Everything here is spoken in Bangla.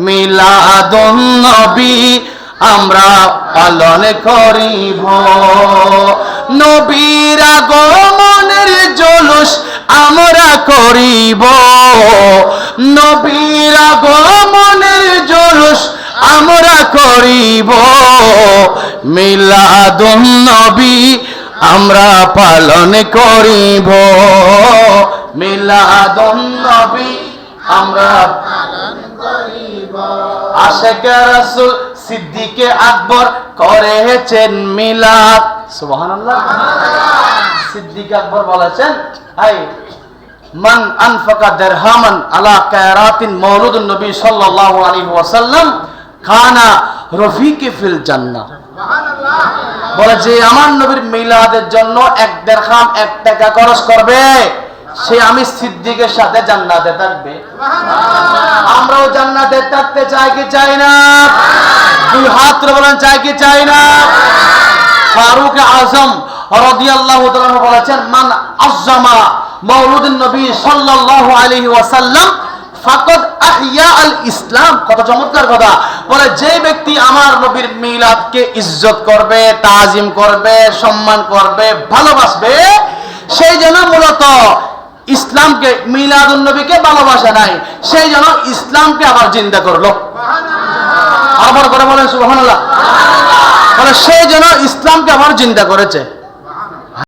মিলাদুন নবী আমরা পালন করিব। নবীর আগমনের জলুস আমরা করিব, নবীর আগমনের জলুস আমরা করিব। মিলাদুন নবী আমরা পালন করিব, মিলাদুন নবী আমরা পালন করিব। আশিকে রাসূল সিদ্দিকে আকবর করেছেন মিলাদ। সুবহানাল্লাহ। সিদ্দিক আকবর বলেছেন, আই মান আনফাকা দিরহামান আলা কায়রাতিন মাউলুদুন নবী সাল্লাল্লাহু আলাইহি ওয়াসাল্লাম কানা রফিকি ফিল জান্নাহ। সুবহানাল্লাহ। বলে যে আমার নবীর মিলাদের জন্য 1 দিরহাম 1 টাকা খরচ করবে, সে আমি সিদ্দিকের সাথে জান্নাতে থাকবে। সুবহানাল্লাহ। আমরাও জান্নাতে থাকতে চাই কি চাই না? দুই হাত তুলে বলেন চাই কি চাই না? ফারুক আজম রাদিয়াল্লাহু তাআলা বলেছেন, মান আযজামা মাউলুদুন নবী সাল্লাল্লাহু আলাইহি ওয়াসাল্লাম ফাকাদ আহইয়া আল ইসলাম। কত চমৎকার কথা। বলে যে ব্যক্তি আমার নবীর মিলাদকে ইজ্জত করবে, তাজিম করবে, সম্মান করবে, ভালোবাসবে, সেই জন্য মূলত ইসলামকে, মিলাদুন নবীকে ভালোবাসা নাই, সেই জন্য ইসলামকে আবার জিন্দা করলো। সুবহানাল্লাহ। আবার করে বলেন সুবহানাল্লাহ। বলে সেই জন্য ইসলামকে আবার জিন্দা করেছে।